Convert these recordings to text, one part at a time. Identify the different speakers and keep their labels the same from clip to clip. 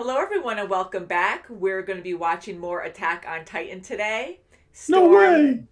Speaker 1: Hello, everyone, and welcome back. We're going to be watching more Attack on Titan today.
Speaker 2: No way!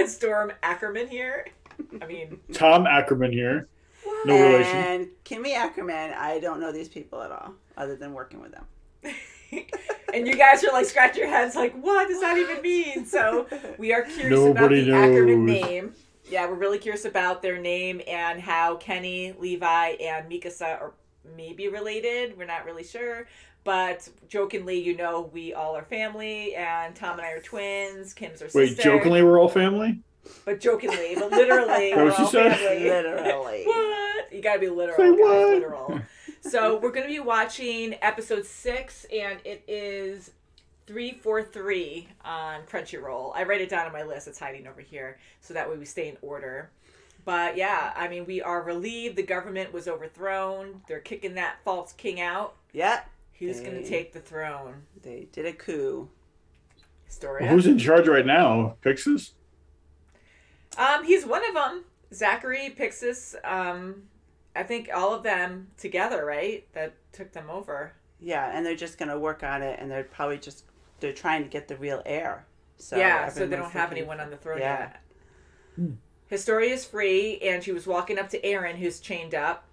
Speaker 1: Storm Ackerman here.
Speaker 2: Tom Ackerman here.
Speaker 1: What?
Speaker 2: No relation.
Speaker 3: And Kimmy Ackerman, I don't know these people at all, other than working with them.
Speaker 1: And you guys are like scratching your heads like, what does that even mean? So we are curious about
Speaker 2: Nobody
Speaker 1: the
Speaker 2: knows.
Speaker 1: Ackerman name. Yeah, we're really curious about their name and how Kenny, Levi, and Mikasa are maybe related. We're not really sure. But jokingly, we all are family, and Tom and I are twins. Kim's our sister.
Speaker 2: Wait, jokingly we're all family?
Speaker 1: But jokingly, but literally,
Speaker 2: That
Speaker 1: we're
Speaker 2: what she
Speaker 1: all
Speaker 2: said?
Speaker 1: family.
Speaker 3: Literally.
Speaker 1: What? You gotta be literal,
Speaker 2: Say
Speaker 1: guys.
Speaker 2: what?
Speaker 1: Literal. So we're gonna be watching episode 6, and it is 343 on Crunchyroll. I write it down on my list. It's hiding over here, so that way we stay in order. But yeah, we are relieved the government was overthrown. They're kicking that false king out.
Speaker 3: Yep.
Speaker 1: Who's going to take the throne?
Speaker 3: They did a coup.
Speaker 1: Historia.
Speaker 2: Well, who's in charge right now? Pixis?
Speaker 1: He's one of them. Zachary, Pixis, I think all of them together, right? That took them over.
Speaker 3: Yeah, and they're just going to work on it, and they're probably they're trying to get the real heir.
Speaker 1: So yeah, so they don't have anyone on the throne yet. Historia's free, and she was walking up to Eren, who's chained up.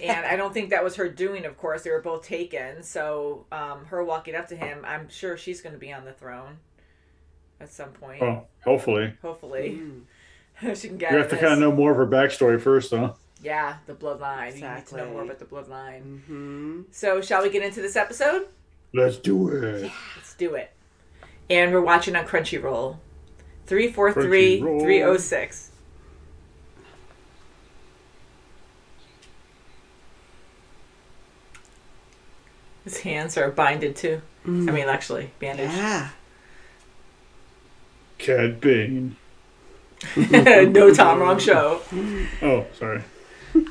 Speaker 1: And I don't think that was her doing, of course. They were both taken. So her walking up to him, I'm sure she's going to be on the throne at some point.
Speaker 2: Oh, hopefully.
Speaker 1: Hopefully. She can get
Speaker 2: You have to kind of know more of her backstory first, though.
Speaker 1: Yeah, the bloodline.
Speaker 3: Exactly.
Speaker 1: You need to know more about the bloodline.
Speaker 3: Mm-hmm.
Speaker 1: So shall we get into this episode?
Speaker 2: Let's do it.
Speaker 1: Yeah, let's do it. And we're watching on Crunchyroll. 343 306. His hands are binded too. Actually, bandaged.
Speaker 3: Yeah.
Speaker 2: Cad Bane.
Speaker 1: No, Tom, wrong show.
Speaker 2: Oh, sorry.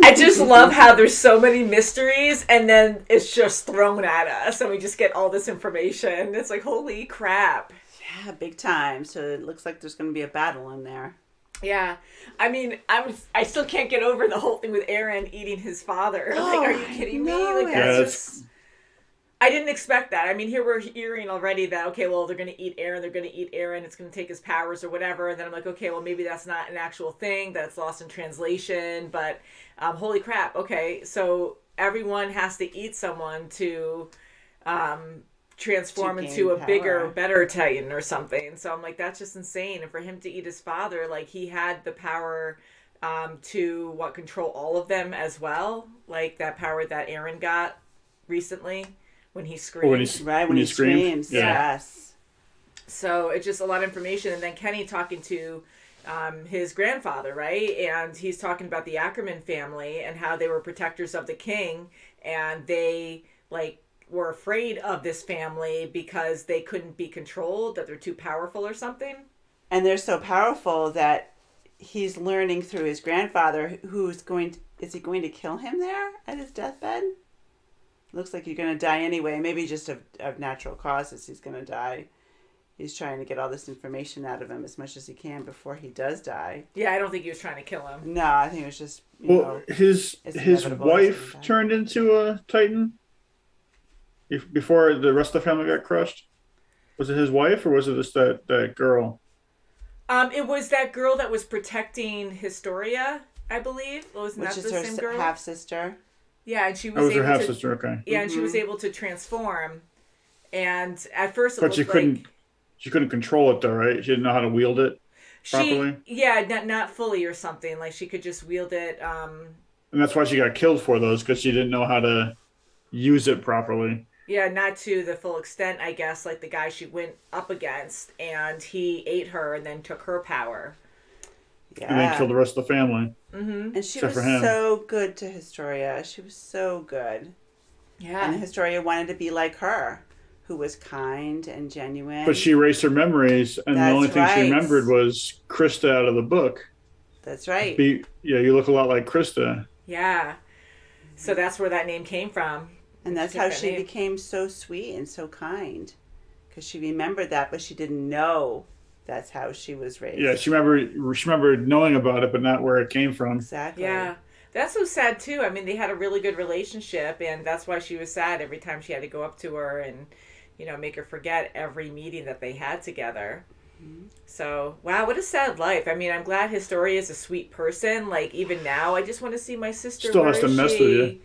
Speaker 1: I just love how there's so many mysteries and then it's just thrown at us and we just get all this information. It's like, holy crap.
Speaker 3: Yeah, big time. So it looks like there's going to be a battle in there.
Speaker 1: Yeah. I still can't get over the whole thing with Eren eating his father. Like, are you kidding me? Like, that's just... I didn't expect that. Here we're hearing already that, okay, well, they're going to eat Eren. They're going to eat Eren. It's going to take his powers or whatever. And then I'm like, okay, well, maybe that's not an actual thing. That's lost in translation. But holy crap. Okay, so everyone has to eat someone to transform into a bigger, better Titan or something. So I'm like, that's just insane. And for him to eat his father, like, he had the power to, control all of them as well? Like that power that Eren got recently. When he screams.
Speaker 3: When he screams.
Speaker 2: Yeah.
Speaker 3: Yes.
Speaker 1: So it's just a lot of information. And then Kenny talking to his grandfather, right? And he's talking about the Ackerman family and how they were protectors of the king. And they, were afraid of this family because they couldn't be controlled, that they're too powerful or something.
Speaker 3: And they're so powerful that he's learning through his grandfather is he going to kill him there at his deathbed? Looks like you're going to die anyway. Maybe just of natural causes he's going to die. He's trying to get all this information out of him as much as he can before he does die.
Speaker 1: Yeah, I don't think he was trying to kill him.
Speaker 3: No, I think it was just,
Speaker 2: his wife turned into a Titan before the rest of the family got crushed? Was it his wife or was it just that girl?
Speaker 1: It was that girl that was protecting Historia, I believe.
Speaker 3: Which is her half-sister.
Speaker 1: Yeah, and she was
Speaker 2: able her half sister. Okay.
Speaker 1: Yeah, and she was able to transform. And at first,
Speaker 2: but she couldn't control it though, right? She didn't know how to wield it properly.
Speaker 1: Not fully or something. Like she could just wield it.
Speaker 2: And that's why she got killed for those, because she didn't know how to use it properly.
Speaker 1: Yeah, not to the full extent, I guess. Like the guy she went up against, and he ate her and then took her power.
Speaker 3: Yeah.
Speaker 2: And then killed the rest of the family.
Speaker 1: Mm-hmm.
Speaker 3: And she was so good to Historia. She was so good.
Speaker 1: Yeah.
Speaker 3: And Historia wanted to be like her, who was kind and genuine.
Speaker 2: But she erased her memories, and the only thing she remembered was Krista out of the book.
Speaker 3: That's right.
Speaker 2: You look a lot like Krista.
Speaker 1: Yeah. So that's where that name came from.
Speaker 3: And that's how she became so sweet and so kind. Because she remembered that, but she didn't know that's how she was raised.
Speaker 2: Yeah, she remembered knowing about it, but not where it came from.
Speaker 3: Exactly.
Speaker 1: Yeah. That's so sad too. I mean, they had a really good relationship, and that's why she was sad every time she had to go up to her and, make her forget every meeting that they had together. Mm-hmm. So, wow, what a sad life. I mean, I'm glad Historia is a sweet person. Like, even now, I just want to see my sister.
Speaker 2: Still has to mess with you.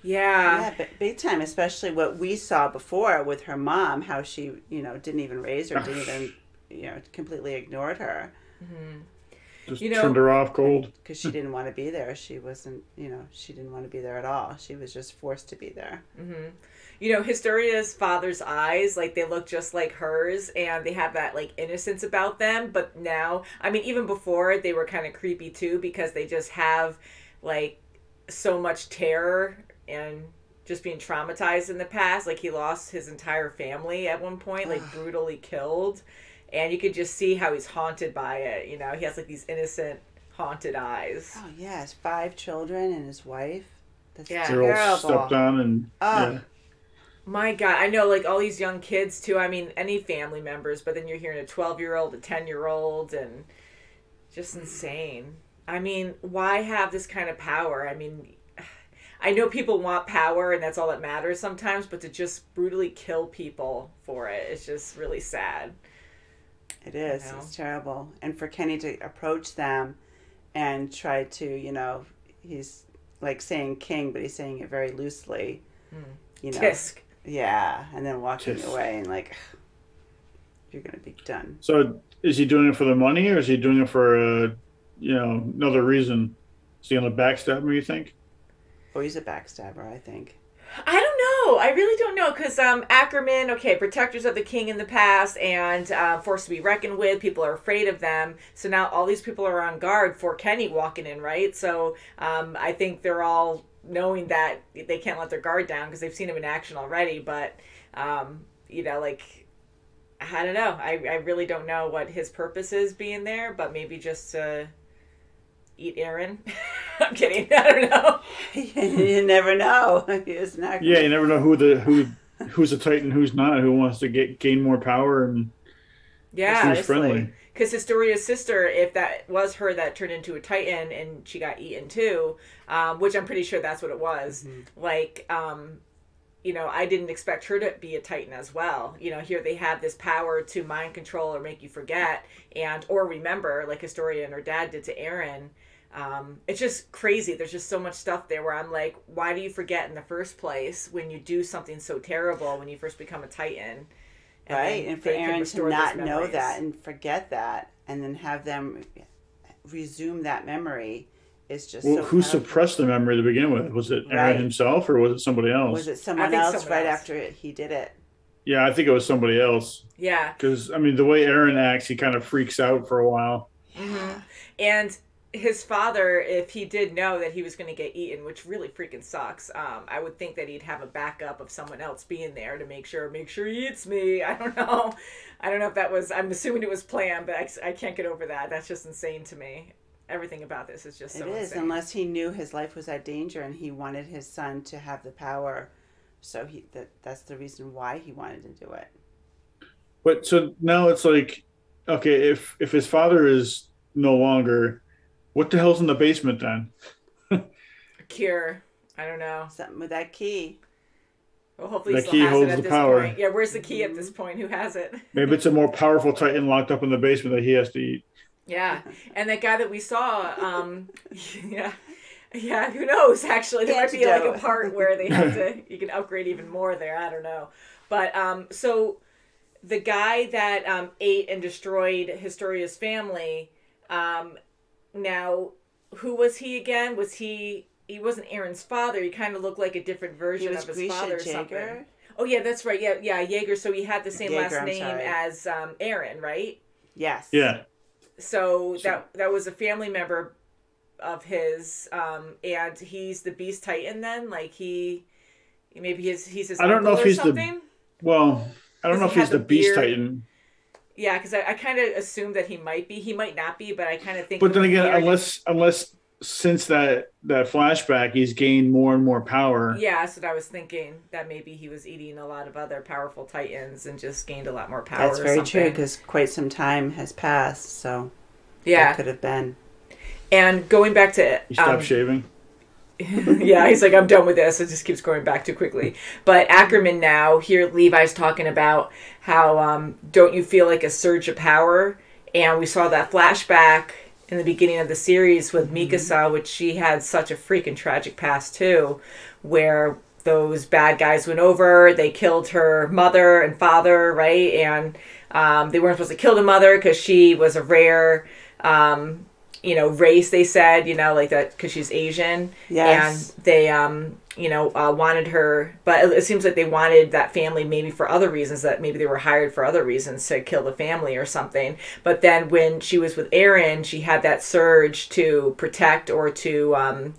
Speaker 1: Yeah.
Speaker 3: Yeah, but big time, especially what we saw before with her mom, how she, didn't even raise her, didn't even, completely ignored her.
Speaker 2: Mm-hmm. Just turned her off cold.
Speaker 3: Because she didn't want to be there. She wasn't, she didn't want to be there at all. She was just forced to be there.
Speaker 1: Mm-hmm. Historia's father's eyes, like, they look just like hers, and they have that, like, innocence about them. But now, I mean, even before, they were kind of creepy, too, because they just have, like, so much terror and just being traumatized in the past. Like, he lost his entire family at one point, like, brutally killed. And you could just see how he's haunted by it. He has, like, these innocent, haunted eyes.
Speaker 3: Oh, yeah. His 5 children and his wife. That's
Speaker 2: terrible. They're all stepped on and, yeah.
Speaker 1: My God. I know, like, all these young kids, too. I mean, any family members. But then you're hearing a 12-year-old, a 10-year-old, and just insane. I mean, why have this kind of power? I mean, I know people want power, and that's all that matters sometimes. But to just brutally kill people for it, it's just really sad.
Speaker 3: It is. It's terrible. And for Kenny to approach them and try to, he's like saying king, but he's saying it very loosely.
Speaker 1: Tisk.
Speaker 3: Yeah. And then walking away and like, you're going to be done.
Speaker 2: So is he doing it for the money, or is he doing it for, another reason? Is he on the backstabber, you think?
Speaker 3: Oh, he's a backstabber, I think.
Speaker 1: I don't know. I really don't know, because Ackerman, protectors of the king in the past, and forced to be reckoned with. People are afraid of them. So now all these people are on guard for Kenny walking in, right? So I think they're all knowing that they can't let their guard down because they've seen him in action already. But, I don't know. I really don't know what his purpose is being there, but maybe just to eat Eren. I'm kidding. I don't know.
Speaker 3: You never know.
Speaker 2: Yeah, you never know who's a Titan, who's not, who wants to gain more power, and who's friendly.
Speaker 1: Because Historia's sister, if that was her that turned into a Titan and she got eaten too, which I'm pretty sure that's what it was. Like, I didn't expect her to be a Titan as well. Here they have this power to mind control or make you forget or remember, like Historia and her dad did to Eren. It's just crazy. There's just so much stuff there where I'm like, why do you forget in the first place when you do something so terrible when you first become a Titan?
Speaker 3: Right, and for Eren to not know that and forget that and then have them resume that memory is just so
Speaker 2: who suppressed the memory to begin with? Was it Eren himself, or was it somebody else?
Speaker 3: Was it someone else after he did it?
Speaker 2: Yeah, I think it was somebody else.
Speaker 1: Yeah.
Speaker 2: Because, I mean, the way Eren acts, he kind of freaks out for a while.
Speaker 1: Mm-hmm. And his father, if he did know that he was going to get eaten, which really freaking sucks, I would think that he'd have a backup of someone else being there to make sure he eats me. I don't know if that was, I'm assuming it was planned, but I can't get over that. That's just insane to me. Everything about this is just so insane. It is,
Speaker 3: unless he knew his life was at danger and he wanted his son to have the power. So that's the reason why he wanted to do it.
Speaker 2: But so now it's like, okay, if his father is no longer, what the hell's in the basement then?
Speaker 1: A cure. I don't know.
Speaker 3: Something with that key.
Speaker 1: Well, hopefully he still has it at this point. Yeah, where's the key at this point? Who has it?
Speaker 2: Maybe it's a more powerful Titan locked up in the basement that he has to eat.
Speaker 1: Yeah, and that guy that we saw, yeah, who knows, actually. There might be like a part where they have to, you can upgrade even more there, I don't know. But, so, the guy that ate and destroyed Historia's family, now, who was he again? He wasn't Eren's father, he kind of looked like a different version of his father or something. Oh, yeah, that's right, yeah, Jaeger, so he had the same last name as Eren, right?
Speaker 3: Yes.
Speaker 2: Yeah.
Speaker 1: So that was a family member of his, and he's the Beast Titan then? Like he's his
Speaker 2: I don't know if he's
Speaker 1: something?
Speaker 2: I don't know if he's the Beast Titan.
Speaker 1: Yeah, because I kind of assumed that he might be. He might not be, but I kind of think...
Speaker 2: But then again, unless since that flashback, he's gained more and more power.
Speaker 1: Yeah, that's what I was thinking. That maybe he was eating a lot of other powerful Titans and just gained a lot more power.
Speaker 3: That's very true, because quite some time has passed, so that could have been.
Speaker 1: And going back to...
Speaker 2: He stopped shaving?
Speaker 1: Yeah, he's like, I'm done with this. It just keeps going back too quickly. But Ackerman now, here Levi's talking about how, don't you feel like a surge of power? And we saw that flashback in the beginning of the series with Mikasa, which she had such a freaking tragic past too, where those bad guys went over, they killed her mother and father, right? And they weren't supposed to kill the mother because she was a rare, race, they said, like that, because she's Asian.
Speaker 3: Yes.
Speaker 1: And they, wanted her, but it seems like they wanted that family maybe for other reasons, that maybe they were hired for other reasons to kill the family or something. But then when she was with Eren, she had that surge to protect or to,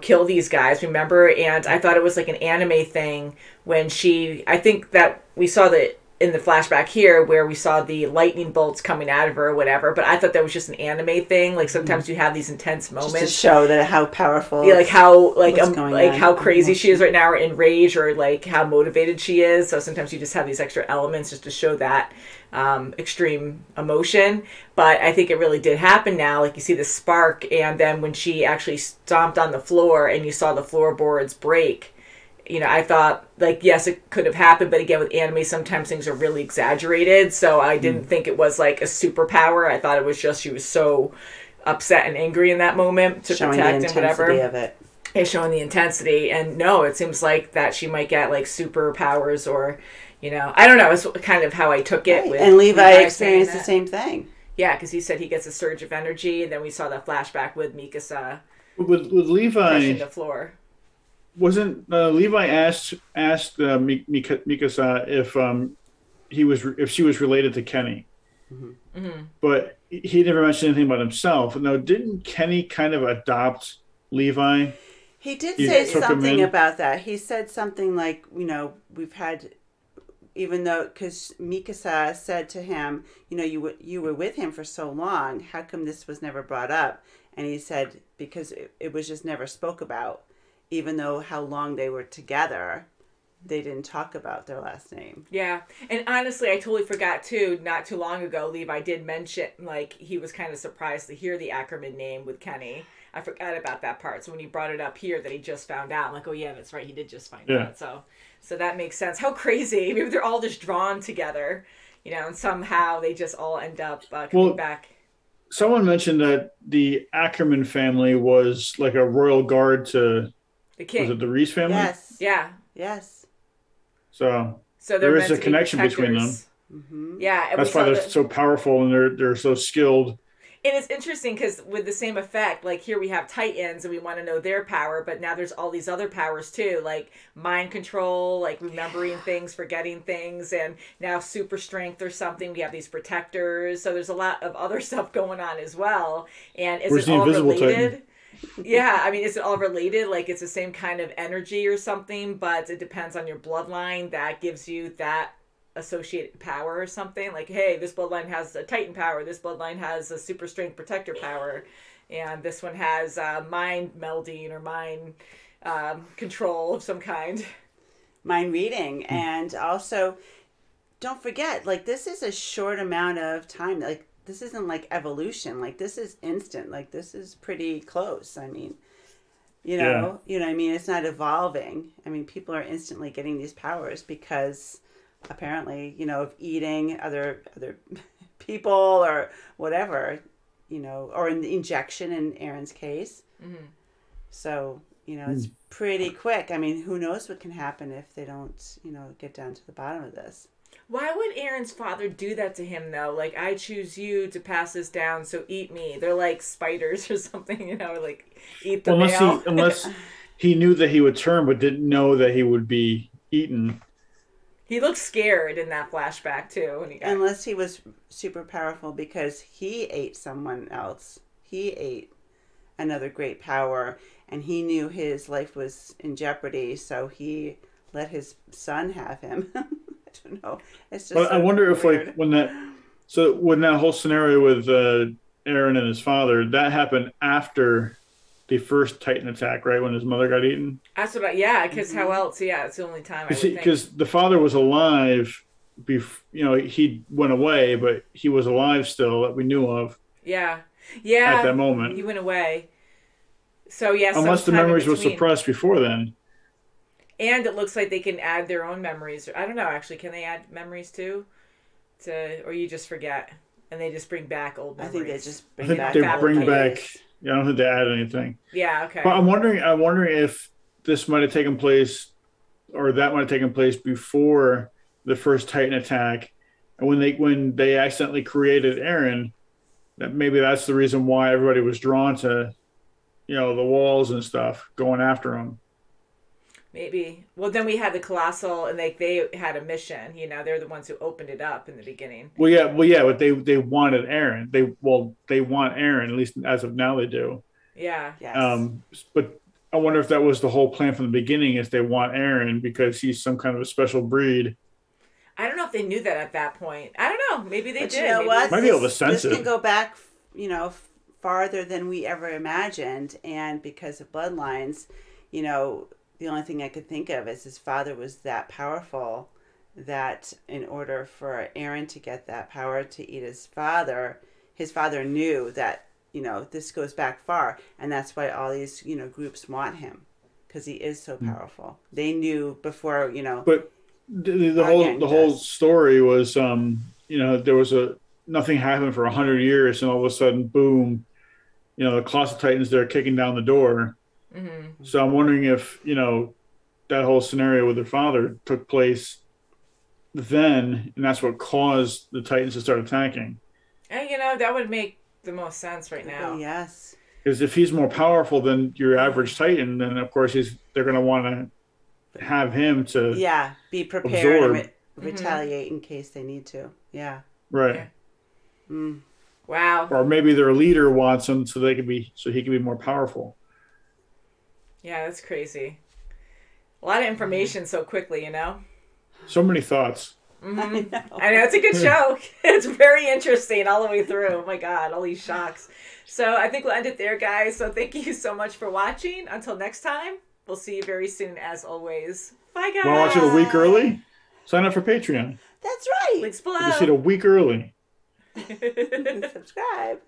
Speaker 1: kill these guys, remember? And I thought it was like an anime thing when I think that we saw that in the flashback here where we saw the lightning bolts coming out of her or whatever, but I thought that was just an anime thing. Like sometimes you have these intense moments
Speaker 3: just to show that how powerful,
Speaker 1: like how how crazy she is right now, or in rage, or like how motivated she is. So sometimes you just have these extra elements just to show that extreme emotion. But I think it really did happen now. Like you see the spark, and then when she actually stomped on the floor and you saw the floorboards break, I thought, like, yes, it could have happened, but again, with anime, sometimes things are really exaggerated, so I didn't think it was, like, a superpower. I thought it was just she was so upset and angry in that moment to
Speaker 3: showing
Speaker 1: protect
Speaker 3: the
Speaker 1: and whatever.
Speaker 3: Of it.
Speaker 1: It's showing the intensity, and no, it seems like that she might get, like, superpowers or, I don't know, it's kind of how I took it.
Speaker 3: Right. And Levi experienced the same thing.
Speaker 1: Yeah, because he said he gets a surge of energy, and then we saw that flashback with Mikasa.
Speaker 2: With Levi...
Speaker 1: crushing the floor.
Speaker 2: Wasn't Levi asked Mikasa if she was related to Kenny, but he never mentioned anything about himself. Now, didn't Kenny kind of adopt Levi?
Speaker 3: He did say something about that. He said something like, we've had, even though, because Mikasa said to him, you were with him for so long. How come this was never brought up? And he said because it was just never spoke about. Even though how long they were together, they didn't talk about their last name.
Speaker 1: Yeah. And honestly, I totally forgot, too, not too long ago, Levi did mention, like, he was kind of surprised to hear the Ackerman name with Kenny. I forgot about that part. So when he brought it up here that he just found out, I'm like, oh, yeah, that's right. He did just find out. So that makes sense. How crazy. Maybe they're all just drawn together, and somehow they just all end up coming back.
Speaker 2: Someone mentioned that the Ackerman family was like a royal guard to... the king. Was it the Reiss family?
Speaker 3: Yes.
Speaker 1: Yeah.
Speaker 3: Yes.
Speaker 2: So there is a connection between them.
Speaker 1: Mm-hmm. Yeah.
Speaker 2: That's why they're so powerful and they're so skilled.
Speaker 1: And it's interesting because with the same effect, like here we have Titans and we want to know their power, but now there's all these other powers too, like mind control, like remembering things, forgetting things, and now super strength or something. We have these protectors. So there's a lot of other stuff going on as well. And is it all related? Titan? Yeah, I mean, is it all related? Like, it's the same kind of energy or something, but it depends on your bloodline that gives you that associated power or something. Like, hey, this bloodline has a Titan power, this bloodline has a super strength protector power, and this one has mind melding or mind control of some kind.
Speaker 3: Mind reading. And also, don't forget, like, this is a short amount of time. Like, this isn't like evolution. Like, this is instant. Like, this is pretty close. I mean, you know what I mean? It's not evolving. I mean, people are instantly getting these powers because apparently, of eating other people or whatever, or an injection in Eren's case. Mm-hmm. So, it's pretty quick. I mean, who knows what can happen if they don't, get down to the bottom of this.
Speaker 1: Why would Eren's father do that to him, though? Like, I choose you to pass this down, so eat me. They're like spiders or something, like eat the male.
Speaker 2: Unless he knew that he would turn, but didn't know that he would be eaten.
Speaker 1: He looked scared in that flashback, too.
Speaker 3: Unless he was super powerful because he ate someone else. He ate another great power, and he knew his life was in jeopardy, so he let his son have him. I don't know. It's just.
Speaker 2: But I wonder if, like, when that whole scenario with Eren and his father, that happened after the first Titan attack, right? When his mother got eaten.
Speaker 1: That's what. Because how else? Yeah, it's the only time.
Speaker 2: Because the father was alive. He went away, but he was alive still that we knew of.
Speaker 1: Yeah.
Speaker 2: At that moment,
Speaker 1: he went away. So yeah,
Speaker 2: unless the memories were suppressed before then.
Speaker 1: And it looks like they can add their own memories. I don't know, actually. Can they add memories too? Or you just forget and they just bring back old memories?
Speaker 3: I think they just bring back.
Speaker 2: They bring back. Yeah, I don't think they add anything.
Speaker 1: Yeah, okay.
Speaker 2: But I'm wondering if this might have taken place, or that might have taken place before the first Titan attack, and when they accidentally created Eren, that maybe that's the reason why everybody was drawn to, the walls and stuff, going after him.
Speaker 1: Maybe. Well, then we had the Colossal, and they had a mission. They're the ones who opened it up in the beginning.
Speaker 2: Well, yeah, but they wanted Eren. They want Eren, at least as of now they do.
Speaker 1: Yeah.
Speaker 3: Yes.
Speaker 2: But I wonder if that was the whole plan from the beginning, is they want Eren because he's some kind of a special breed.
Speaker 1: I don't know if they knew that at that point. I don't know. Maybe they did.
Speaker 3: You know what?
Speaker 2: Might be able to sense
Speaker 3: this
Speaker 2: it.
Speaker 3: can go back, farther than we ever imagined, and because of bloodlines, the only thing I could think of is his father was that powerful that in order for Eren to get that power to eat his father knew that, this goes back far. And that's why all these, groups want him, because he is so powerful. They knew before,
Speaker 2: But the whole story was, there was nothing happened for 100 years, and all of a sudden, boom, the Colossal Titans, they're kicking down the door. Mm-hmm. So I'm wondering if, that whole scenario with their father took place then, and that's what caused the Titans to start attacking.
Speaker 1: And, that would make the most sense right now.
Speaker 3: Yes.
Speaker 2: Because if he's more powerful than your average Titan, then, of course, they're going to want to have him to
Speaker 3: be prepared
Speaker 2: absorb.
Speaker 3: and retaliate in case they need to. Yeah.
Speaker 2: Right.
Speaker 1: Yeah.
Speaker 3: Mm.
Speaker 1: Wow.
Speaker 2: Or maybe their leader wants him so he can be more powerful.
Speaker 1: Yeah, that's crazy. A lot of information so quickly,
Speaker 2: So many thoughts.
Speaker 1: Mm-hmm. I know, it's a good show. It's very interesting all the way through. Oh my God, all these shocks. So I think we'll end it there, guys. So thank you so much for watching. Until next time, we'll see you very soon as always. Bye, guys.
Speaker 2: Want to watch it a week early? Sign up for Patreon.
Speaker 3: That's right.
Speaker 1: Links below.
Speaker 2: You can see it a week early.
Speaker 3: Subscribe.